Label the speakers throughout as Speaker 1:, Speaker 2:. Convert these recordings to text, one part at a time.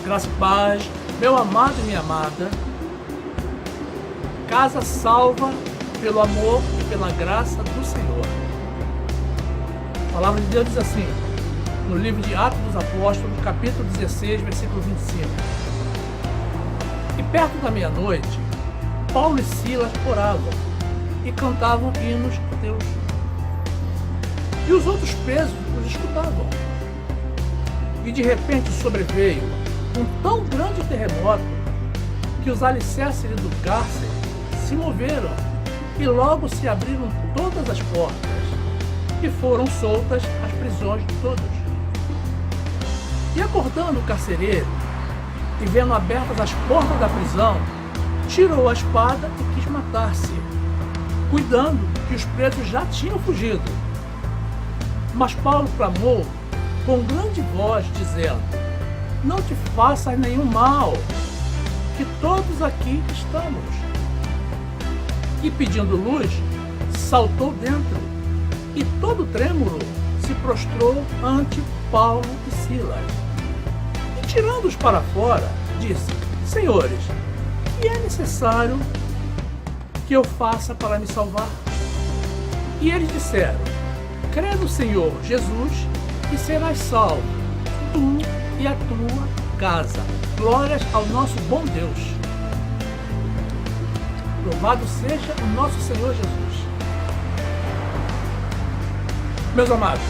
Speaker 1: Graça e paz, meu amado e minha amada. Casa salva pelo amor e pela graça do Senhor. A palavra de Deus diz assim, no livro de Atos dos Apóstolos, capítulo 16, versículo 25. E perto da meia-noite, Paulo e Silas oravam e cantavam hinos a Deus. E os outros presos os escutavam. E de repente sobreveio um tão grande terremoto que os alicerces do cárcere se moveram e logo se abriram todas as portas e foram soltas as prisões de todos. E acordando o carcereiro e vendo abertas as portas da prisão, tirou a espada e quis matar-se, cuidando que os presos já tinham fugido. Mas Paulo clamou com grande voz, dizendo: não te faças nenhum mal, que todos aqui estamos. E pedindo luz, saltou dentro, e todo trêmulo se prostrou ante Paulo e Silas. E tirando-os para fora, disse: senhores, o que é necessário que eu faça para me salvar? E eles disseram: crê no Senhor Jesus e serás salvo, tu e a tua casa. Glórias ao nosso bom Deus. Louvado seja o nosso Senhor Jesus. Meus amados,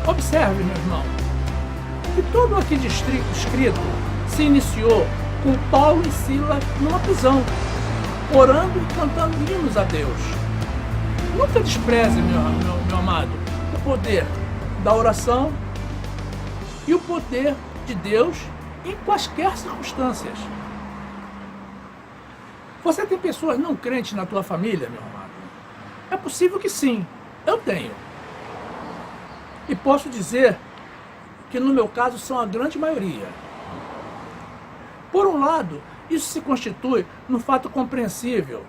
Speaker 1: observe, meu irmão, que todo aqui escrito se iniciou com Paulo e Silas numa prisão, orando e cantando hinos a Deus. Nunca despreze, meu amado, o poder da oração e o poder de Deus em quaisquer circunstâncias. Você tem pessoas não crentes na tua família, meu amado? É possível que sim, eu tenho. E posso dizer que no meu caso são a grande maioria. Por um lado, isso se constitui num fato compreensível,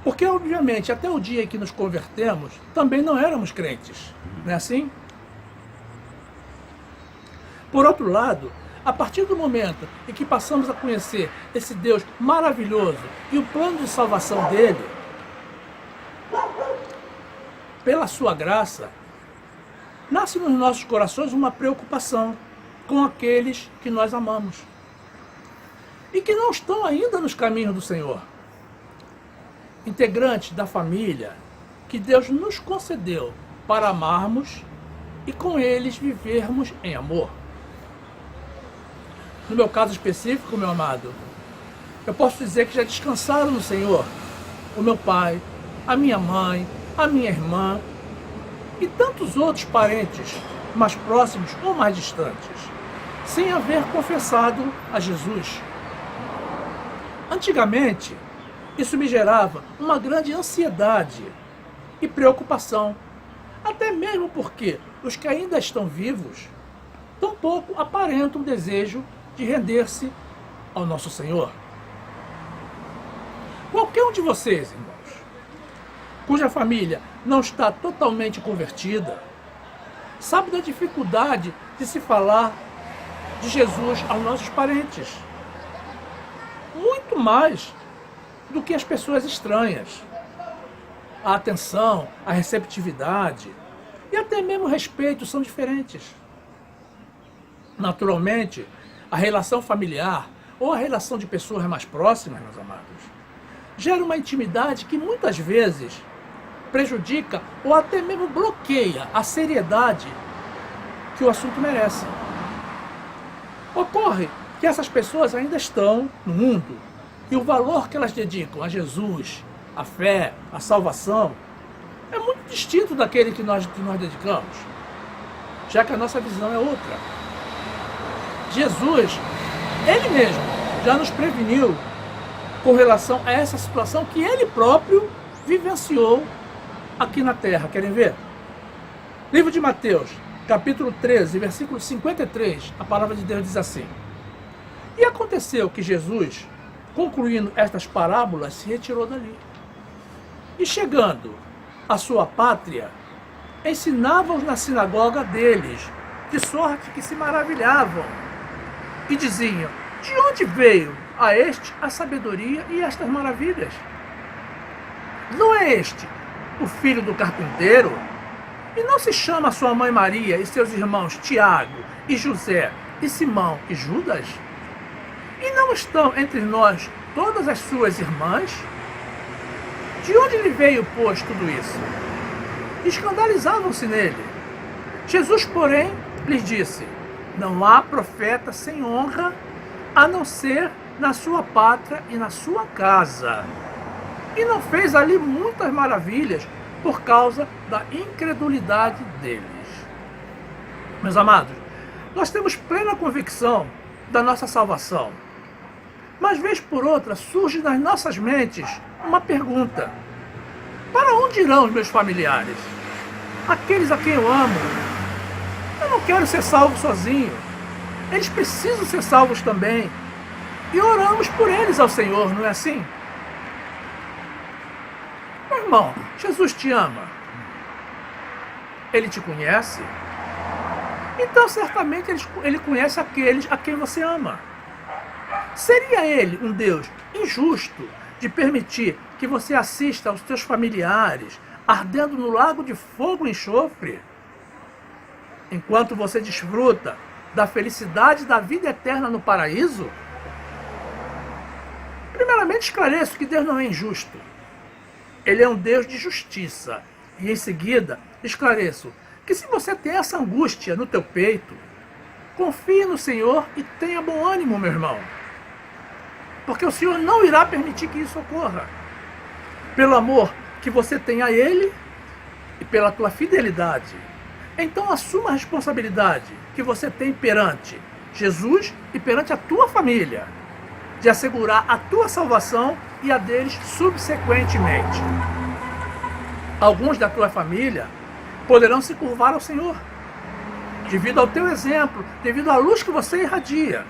Speaker 1: porque obviamente até o dia em que nos convertemos também não éramos crentes, não é assim? Por outro lado, a partir do momento em que passamos a conhecer esse Deus maravilhoso e o plano de salvação dele, pela sua graça, nasce nos nossos corações uma preocupação com aqueles que nós amamos e que não estão ainda nos caminhos do Senhor. Integrantes da família que Deus nos concedeu para amarmos e com eles vivermos em amor. No meu caso específico, meu amado, eu posso dizer que já descansaram no Senhor o meu pai, a minha mãe, a minha irmã e tantos outros parentes mais próximos ou mais distantes, sem haver confessado a Jesus. Antigamente, isso me gerava uma grande ansiedade e preocupação, até mesmo porque os que ainda estão vivos tampouco aparentam desejo de render-se ao nosso Senhor. Qualquer um de vocês, irmãos, cuja família não está totalmente convertida, sabe da dificuldade de se falar de Jesus aos nossos parentes, muito mais do que as pessoas estranhas. A atenção, a receptividade e até mesmo o respeito são diferentes. Naturalmente, a relação familiar ou a relação de pessoas mais próximas, meus amados, gera uma intimidade que muitas vezes prejudica ou até mesmo bloqueia a seriedade que o assunto merece. Ocorre que essas pessoas ainda estão no mundo e o valor que elas dedicam a Jesus, a fé, a salvação, é muito distinto daquele que nós dedicamos, já que a nossa visão é outra. Jesus, ele mesmo, já nos preveniu com relação a essa situação que ele próprio vivenciou aqui na terra. Querem ver? Livro de Mateus, capítulo 13, versículo 53, a palavra de Deus diz assim: e aconteceu que Jesus, concluindo estas parábolas, se retirou dali. E chegando à sua pátria, ensinava-os na sinagoga deles, de sorte que se maravilhavam e diziam: de onde veio a este a sabedoria e estas maravilhas? Não é este o filho do carpinteiro? E não se chama sua mãe Maria e seus irmãos Tiago e José e Simão e Judas? E não estão entre nós todas as suas irmãs? De onde lhe veio, pois, tudo isso? Escandalizavam-se nele. Jesus, porém, lhes disse: não há profeta sem honra, a não ser na sua pátria e na sua casa. E não fez ali muitas maravilhas por causa da incredulidade deles. Meus amados, nós temos plena convicção da nossa salvação. Mas, vez por outra, surge nas nossas mentes uma pergunta: para onde irão os meus familiares? Aqueles a quem eu amo? Eu não quero ser salvo sozinho. Eles precisam ser salvos também. E oramos por eles ao Senhor, não é assim? Meu irmão, Jesus te ama. Ele te conhece. Então, certamente, ele conhece aqueles a quem você ama. Seria ele um Deus injusto de permitir que você assista aos seus familiares ardendo no lago de fogo e enxofre, enquanto você desfruta da felicidade da vida eterna no paraíso? Primeiramente, esclareço que Deus não é injusto. Ele é um Deus de justiça. E em seguida, esclareço que se você tem essa angústia no teu peito, confie no Senhor e tenha bom ânimo, meu irmão. Porque o Senhor não irá permitir que isso ocorra. Pelo amor que você tem a Ele e pela tua fidelidade. Então assuma a responsabilidade que você tem perante Jesus e perante a tua família, de assegurar a tua salvação e a deles subsequentemente. Alguns da tua família poderão se curvar ao Senhor, devido ao teu exemplo, devido à luz que você irradia.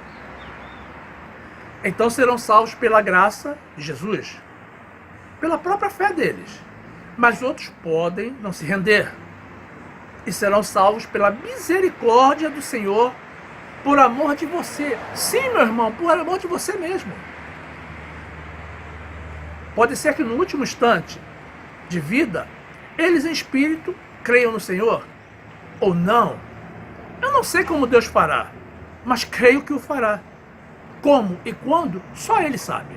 Speaker 1: Então serão salvos pela graça de Jesus, pela própria fé deles. Mas outros podem não se render e serão salvos pela misericórdia do Senhor, por amor de você. Sim, meu irmão, por amor de você mesmo. Pode ser que no último instante de vida, eles em espírito creiam no Senhor, ou não. Eu não sei como Deus fará, mas creio que o fará. Como e quando, só Ele sabe.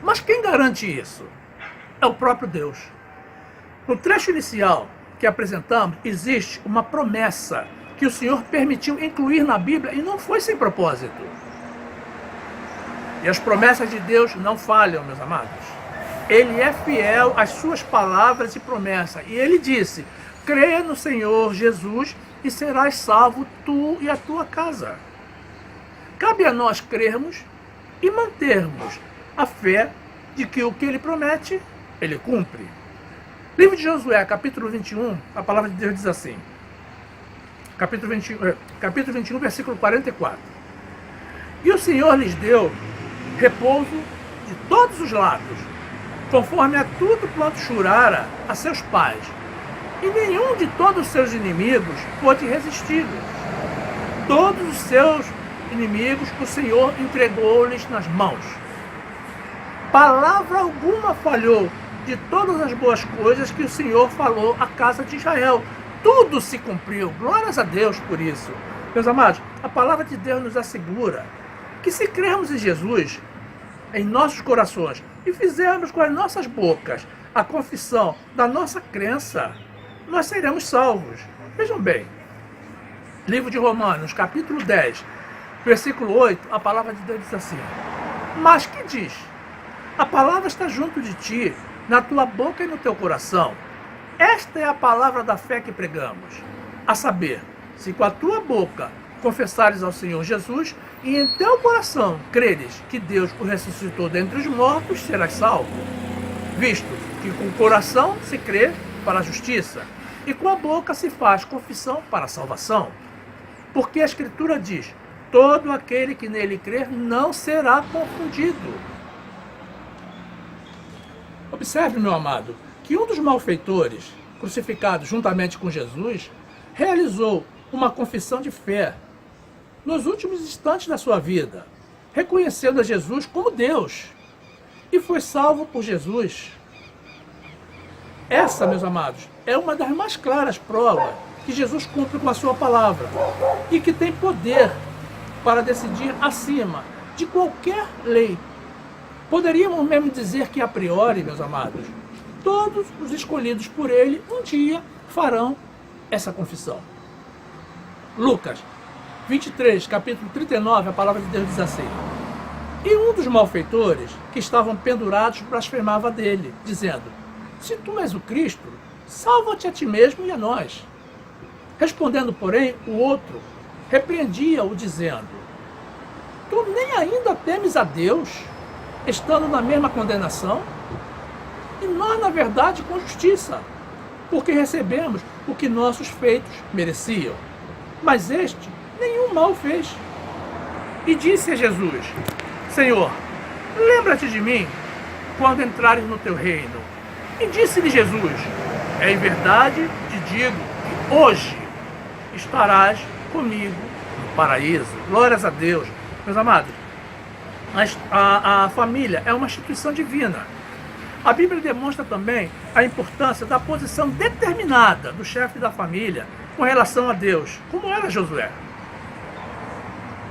Speaker 1: Mas quem garante isso? É o próprio Deus. No trecho inicial que apresentamos, existe uma promessa que o Senhor permitiu incluir na Bíblia e não foi sem propósito. E as promessas de Deus não falham, meus amados. Ele é fiel às suas palavras e promessas. E Ele disse: creia no Senhor Jesus e serás salvo tu e a tua casa. Cabe a nós crermos e mantermos a fé de que o que Ele promete, Ele cumpre. Livro de Josué, capítulo 21, a palavra de Deus diz assim, capítulo 21, versículo 44. E o Senhor lhes deu repouso de todos os lados, conforme a tudo quanto jurara a seus pais, e nenhum de todos os seus inimigos pôde resistir-lhes. Todos os seus inimigos o Senhor entregou-lhes nas mãos. Palavra alguma falhou de todas as boas coisas que o Senhor falou à casa de Israel. Tudo se cumpriu. Glórias a Deus por isso. Meus amados, a palavra de Deus nos assegura que se crermos em Jesus, em nossos corações, e fizermos com as nossas bocas a confissão da nossa crença, nós seremos salvos. Vejam bem, livro de Romanos, capítulo 10, versículo 8, a palavra de Deus diz assim: mas que diz? A palavra está junto de ti, na tua boca e no teu coração. Esta é a palavra da fé que pregamos. A saber, se com a tua boca confessares ao Senhor Jesus e em teu coração creres que Deus o ressuscitou dentre os mortos, serás salvo. Visto que com o coração se crê para a justiça e com a boca se faz confissão para a salvação. Porque a Escritura diz: todo aquele que nele crer não será confundido. Observe, meu amado, que um dos malfeitores, crucificado juntamente com Jesus, realizou uma confissão de fé. nos últimos instantes da sua vida, reconhecendo a Jesus como Deus, e foi salvo por Jesus. Essa, meus amados, é uma das mais claras provas que Jesus cumpre com a sua palavra e que tem poder para decidir acima de qualquer lei. Poderíamos mesmo dizer que, a priori, meus amados, todos os escolhidos por ele um dia farão essa confissão. Lucas 23, capítulo 39, a palavra de Deus diz assim: e um dos malfeitores que estavam pendurados blasfemava dele, dizendo: se tu és o Cristo, salva-te a ti mesmo e a nós. Respondendo, porém, o outro repreendia-o, dizendo: tu nem ainda temes a Deus, estando na mesma condenação? E nós, na verdade, com justiça, porque recebemos o que nossos feitos mereciam. Mas este nenhum mal fez. E disse a Jesus: Senhor, lembra-te de mim quando entrares no teu reino. E disse-lhe Jesus: em verdade te digo que hoje estarás comigo no paraíso. Glórias a Deus. Meus amados, a família é uma instituição divina. A Bíblia demonstra também a importância da posição determinada do chefe da família com relação a Deus, como era Josué.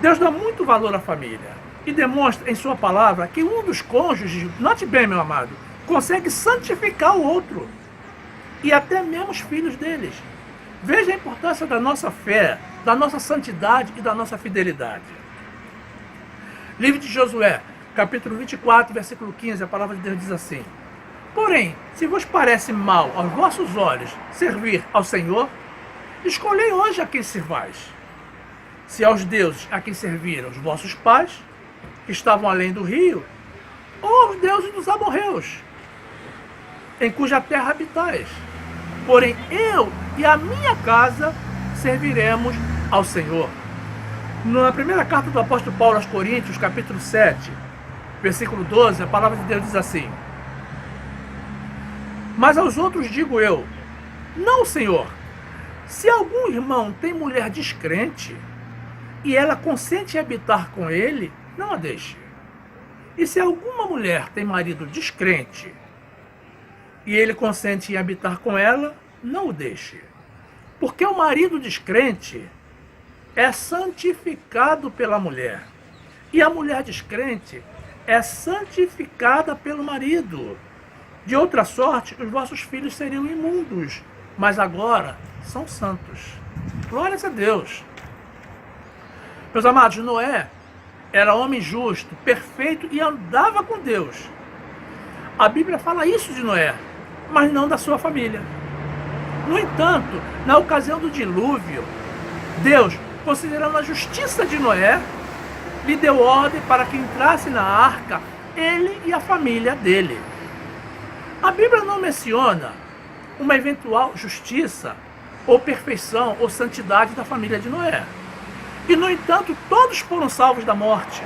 Speaker 1: Deus dá muito valor à família e demonstra em sua palavra que um dos cônjuges, note bem, meu amado, consegue santificar o outro e até mesmo os filhos deles. Veja a importância da nossa fé, da nossa santidade e da nossa fidelidade. Livro de Josué, capítulo 24, versículo 15, a palavra de Deus diz assim: porém, se vos parece mal aos vossos olhos servir ao Senhor, escolhei hoje a quem servais. Se aos deuses a quem serviram os vossos pais, que estavam além do rio, ou aos deuses dos amorreus, em cuja terra habitais. Porém, eu e a minha casa serviremos ao Senhor. Na primeira carta do apóstolo Paulo aos Coríntios, capítulo 7, versículo 12, a palavra de Deus diz assim: mas aos outros digo eu, não, Senhor, se algum irmão tem mulher descrente, e ela consente em habitar com ele, não a deixe. E se alguma mulher tem marido descrente, e ele consente em habitar com ela, não o deixe. Porque o marido descrente é santificado pela mulher, e a mulher descrente é santificada pelo marido. De outra sorte, os vossos filhos seriam imundos, mas agora são santos. Glórias a Deus. Meus amados, Noé era homem justo, perfeito e andava com Deus. A Bíblia fala isso de Noé, mas não da sua família. No entanto, na ocasião do dilúvio, Deus, considerando a justiça de Noé, lhe deu ordem para que entrasse na arca ele e a família dele. A Bíblia não menciona uma eventual justiça, ou perfeição, ou santidade da família de Noé. E, no entanto, todos foram salvos da morte.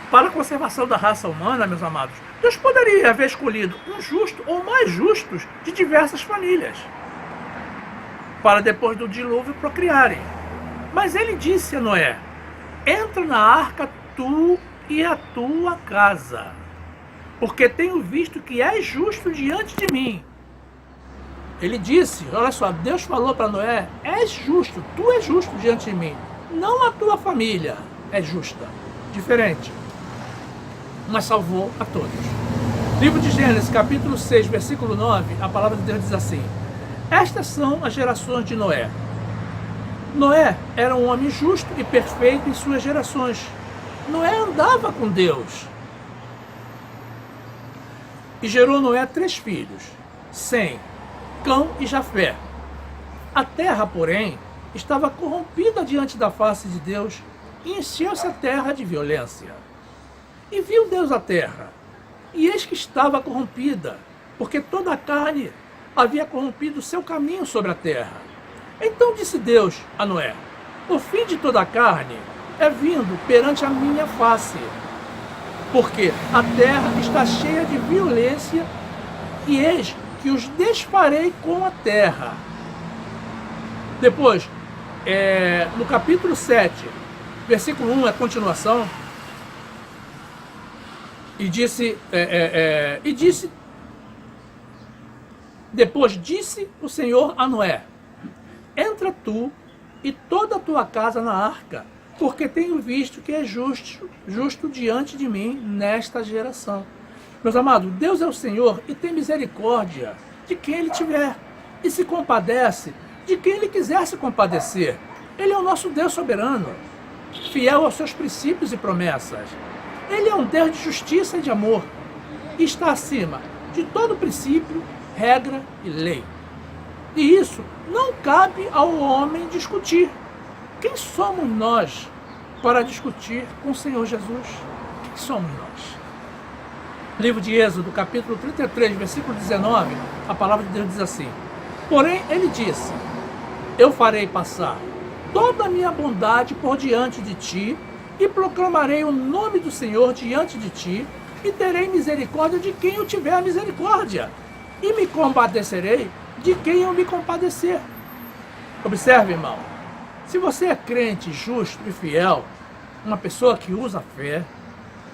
Speaker 1: Para a conservação da raça humana, meus amados, Deus poderia haver escolhido um justo ou mais justos de diversas famílias, para depois do dilúvio procriarem. Mas ele disse a Noé: entra na arca tu e a tua casa, porque tenho visto que és justo diante de mim. Ele disse, olha só, Deus falou para Noé: és justo, tu és justo diante de mim, não a tua família é justa, diferente, mas salvou a todos. Livro de Gênesis, capítulo 6, versículo 9, a palavra de Deus diz assim: estas são as gerações de Noé. Noé era um homem justo e perfeito em suas gerações. Noé andava com Deus. E gerou Noé 3 filhos, Sem, Cão e Jafé. A terra, porém, estava corrompida diante da face de Deus, e encheu-se a terra de violência. E viu Deus a terra, e eis que estava corrompida, porque toda a carne havia corrompido o seu caminho sobre a terra. Então disse Deus a Noé: o fim de toda a carne é vindo perante a minha face, porque a terra está cheia de violência, e eis que os desfarei com a terra. Depois, No capítulo 7, versículo 1, é a continuação. E disse, depois disse o Senhor a Noé: entra tu e toda a tua casa na arca, porque tenho visto que é justo diante de mim nesta geração. Meus amados, Deus é o Senhor e tem misericórdia de quem Ele tiver, e se compadece de quem Ele quiser se compadecer. Ele é o nosso Deus soberano, fiel aos seus princípios e promessas. Ele é um Deus de justiça e de amor, e está acima de todo princípio, regra e lei. E isso não cabe ao homem discutir. Quem somos nós para discutir com o Senhor Jesus? Quem somos nós? Livro de Êxodo, capítulo 33, versículo 19, a palavra de Deus diz assim: porém ele disse: eu farei passar toda a minha bondade por diante de ti, e proclamarei o nome do Senhor diante de ti, e terei misericórdia de quem eu tiver misericórdia, e me compadecerei de quem eu me compadecer. Observe, irmão, se você é crente, justo e fiel, uma pessoa que usa a fé,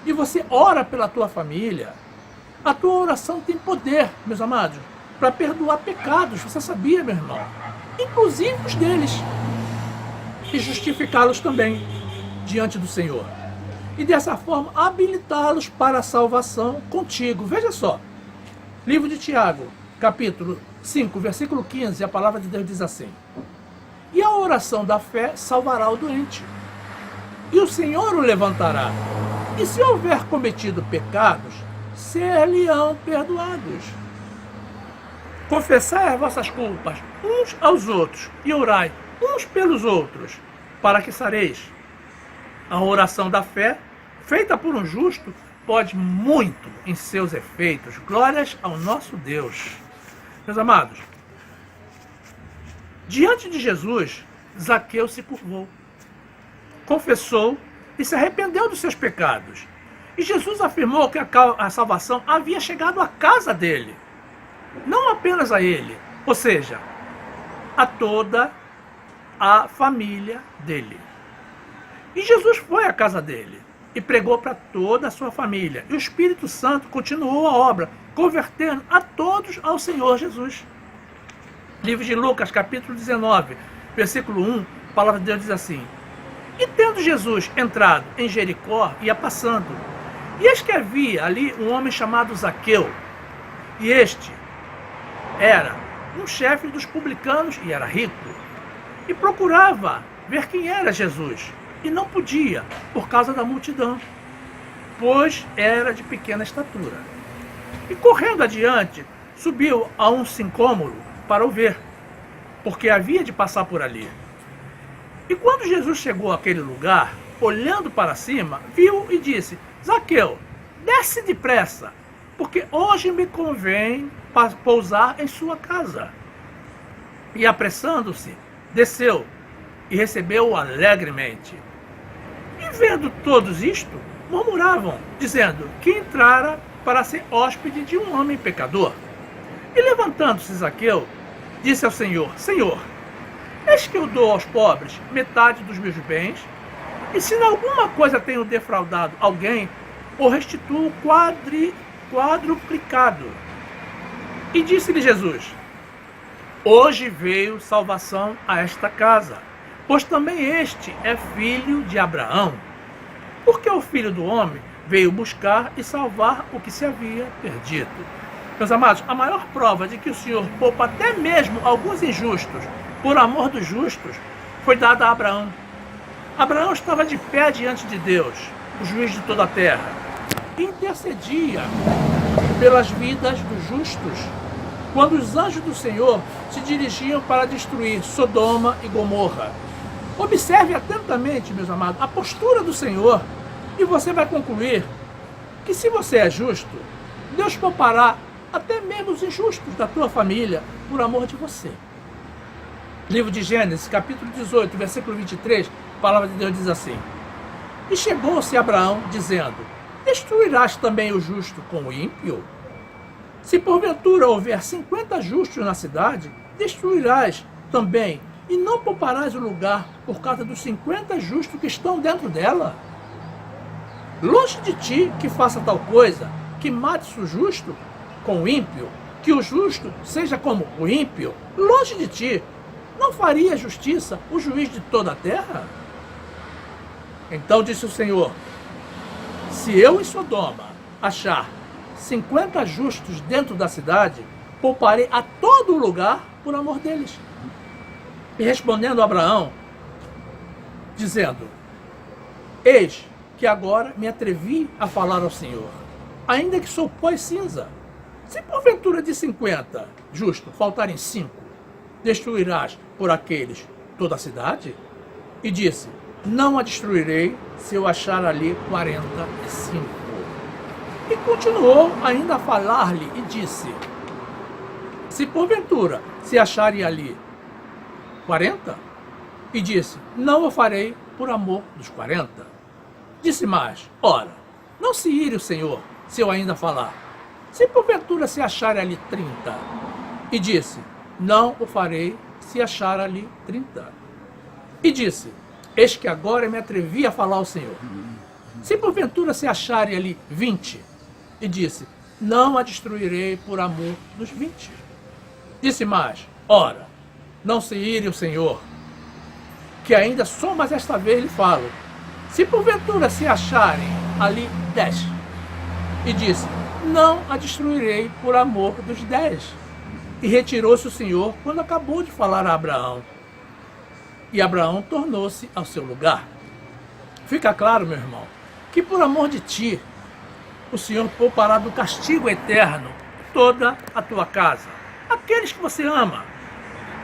Speaker 1: e você ora pela tua família, a tua oração tem poder, meus amados, para perdoar pecados. Você sabia, meu irmão? Inclusive os deles, e justificá-los também diante do Senhor, e dessa forma habilitá-los para a salvação contigo. Veja só, livro de Tiago, capítulo 5, versículo 15, a palavra de Deus diz assim: e a oração da fé salvará o doente, e o Senhor o levantará, e se houver cometido pecados, ser-lhe-ão perdoados. Confessai as vossas culpas uns aos outros, e orai uns pelos outros, para que sareis. A oração da fé, feita por um justo, pode muito em seus efeitos. Glórias ao nosso Deus. Meus amados, diante de Jesus, Zaqueu se curvou, confessou e se arrependeu dos seus pecados. E Jesus afirmou que a salvação havia chegado à casa dele, não apenas a ele, ou seja, a toda a família dele. E Jesus foi à casa dele e pregou para toda a sua família. E o Espírito Santo continuou a obra, convertendo a todos ao Senhor Jesus. Livro de Lucas, capítulo 19, versículo 1, a palavra de Deus diz assim: e tendo Jesus entrado em Jericó, ia passando, e eis que havia ali um homem chamado Zaqueu, e este era um chefe dos publicanos e era rico, e procurava ver quem era Jesus, e não podia, por causa da multidão, pois era de pequena estatura. E correndo adiante, subiu a um sicômoro para o ver, porque havia de passar por ali. E quando Jesus chegou àquele lugar, olhando para cima, viu e disse: Zaqueu, desce depressa, porque hoje me convém pousar em sua casa. E apressando-se, desceu e recebeu-o alegremente. E vendo todos isto, murmuravam, dizendo que entrara para ser hóspede de um homem pecador. E levantando-se Zaqueu, disse ao Senhor: Senhor, eis que eu dou aos pobres metade dos meus bens, e se em alguma coisa tenho defraudado alguém, o restituo quadruplicado. E disse-lhe Jesus: hoje veio salvação a esta casa, pois também este é filho de Abraão. Porque o Filho do Homem veio buscar e salvar o que se havia perdido. Meus amados, a maior prova de que o Senhor poupa até mesmo alguns injustos por amor dos justos foi dada a Abraão. Abraão estava de pé diante de Deus, o juiz de toda a terra, e intercedia pelas vidas dos justos, quando os anjos do Senhor se dirigiam para destruir Sodoma e Gomorra. Observe atentamente, meus amados, a postura do Senhor, e você vai concluir que se você é justo, Deus poupará até mesmo os injustos da tua família por amor de você. Livro de Gênesis, capítulo 18, versículo 23, a palavra de Deus diz assim: e chegou-se Abraão, dizendo: destruirás também o justo com o ímpio? Se porventura houver 50 justos na cidade, destruirás também E não pouparás o lugar por causa dos 50 justos que estão dentro dela? Longe de ti que faça tal coisa, que mates o justo com o ímpio, que o justo seja como o ímpio. Longe de ti, não faria justiça o juiz de toda a terra? Então disse o Senhor: se eu em Sodoma achar 50 justos dentro da cidade, pouparei a todo lugar por amor deles. E respondendo Abraão, dizendo: eis que agora me atrevi a falar ao Senhor, ainda que sou pó e cinza. Se porventura de 50 justos faltarem 5, destruirás por aqueles toda a cidade? E disse: não a destruirei se eu achar ali 45. E continuou ainda a falar-lhe e disse: se porventura se acharem ali 40, e disse: não o farei por amor dos 40. Disse mais: ora, não se ire o Senhor se eu ainda falar. Se porventura se acharem ali 30, e disse: não o farei se achar ali 30. E disse: eis que agora me atrevi a falar ao Senhor. Se porventura se acharem ali 20, e disse: não a destruirei por amor dos 20. Disse mais: ora, não se ire o Senhor, que ainda só mais esta vez lhe falo. Se porventura se acharem ali 10, e disse: não a destruirei por amor dos 10. E retirou-se o Senhor quando acabou de falar a Abraão. E Abraão tornou-se ao seu lugar. Fica claro, meu irmão, que por amor de ti, o Senhor poupará do castigo eterno toda a tua casa. Aqueles que você ama.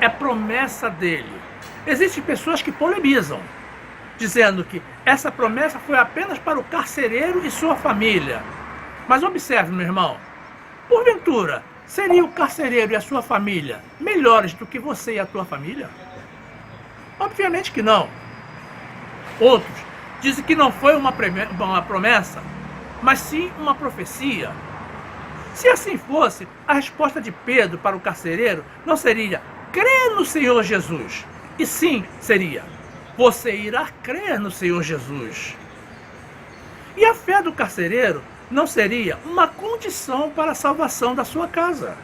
Speaker 1: É promessa dele. Existem pessoas que polemizam, dizendo que essa promessa foi apenas para o carcereiro e sua família. Mas observe, meu irmão, porventura, seria o carcereiro e a sua família melhores do que você e a tua família? Obviamente que não. Outros dizem que não foi uma promessa, mas sim uma profecia. Se assim fosse, a resposta de Pedro para o carcereiro não seria: crê no Senhor Jesus. E sim, seria: você irá crer no Senhor Jesus. E a fé do carcereiro não seria uma condição para a salvação da sua casa.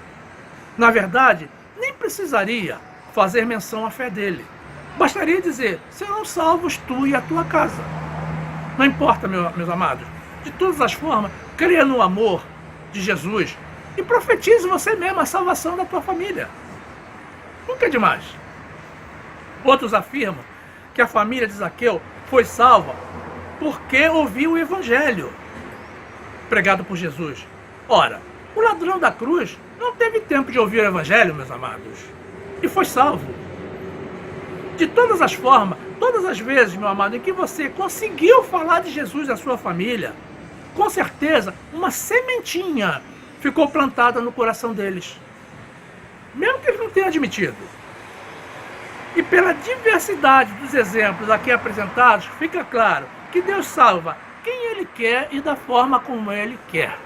Speaker 1: Na verdade, nem precisaria fazer menção à fé dele. Bastaria dizer: serão salvos tu e a tua casa. Não importa, meus amados. De todas as formas, creia no amor de Jesus e profetize você mesmo a salvação da tua família. Nunca é demais. Outros afirmam que a família de Zaqueu foi salva porque ouviu o evangelho pregado por Jesus. Ora, o ladrão da cruz não teve tempo de ouvir o evangelho, meus amados, e foi salvo. De todas as formas, todas as vezes, meu amado, em que você conseguiu falar de Jesus à sua família, com certeza uma sementinha ficou plantada no coração deles, mesmo que eles não tenham admitido. E pela diversidade dos exemplos aqui apresentados, fica claro que Deus salva quem Ele quer e da forma como Ele quer.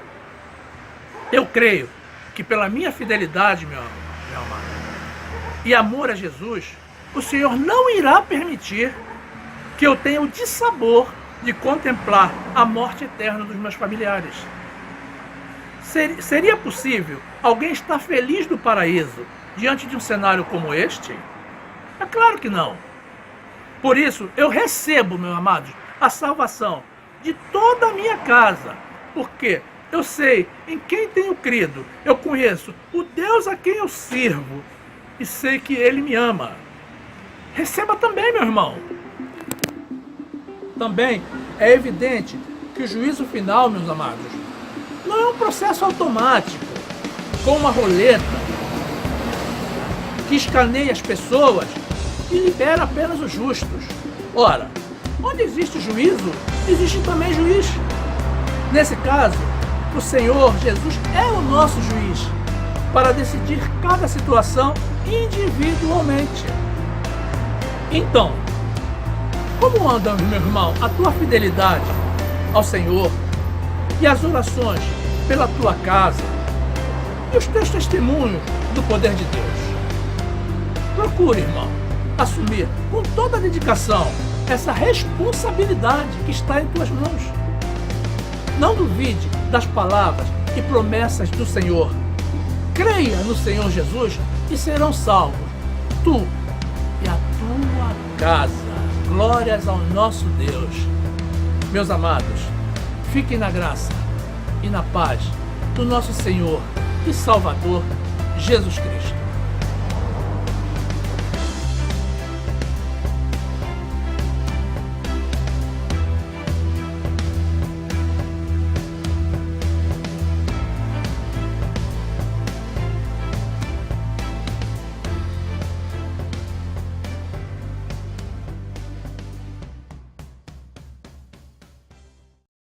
Speaker 1: Eu creio que pela minha fidelidade, meu amado, e amor a Jesus, o Senhor não irá permitir que eu tenha o dissabor de contemplar a morte eterna dos meus familiares. Seria possível alguém estar feliz no paraíso diante de um cenário como este? É claro que não. Por isso, eu recebo, meus amados, a salvação de toda a minha casa, porque eu sei em quem tenho crido, eu conheço o Deus a quem eu sirvo e sei que Ele me ama. Receba também, meu irmão. Também é evidente que o juízo final, meus amados, não é um processo automático, com uma roleta que escaneia as pessoas e libera apenas os justos. Ora, onde existe juízo, existe também juiz. Nesse caso, o Senhor Jesus é o nosso juiz para decidir cada situação individualmente. Então, como anda, meu irmão, a tua fidelidade ao Senhor e as orações pela tua casa e os teus testemunhos do poder de Deus? Procure, irmão, assumir com toda a dedicação essa responsabilidade que está em tuas mãos. Não duvide das palavras e promessas do Senhor. Creia no Senhor Jesus e serão salvos, tu e a tua casa. Glórias ao nosso Deus. Meus amados, fiquem na graça e na paz do nosso Senhor e Salvador Jesus Cristo.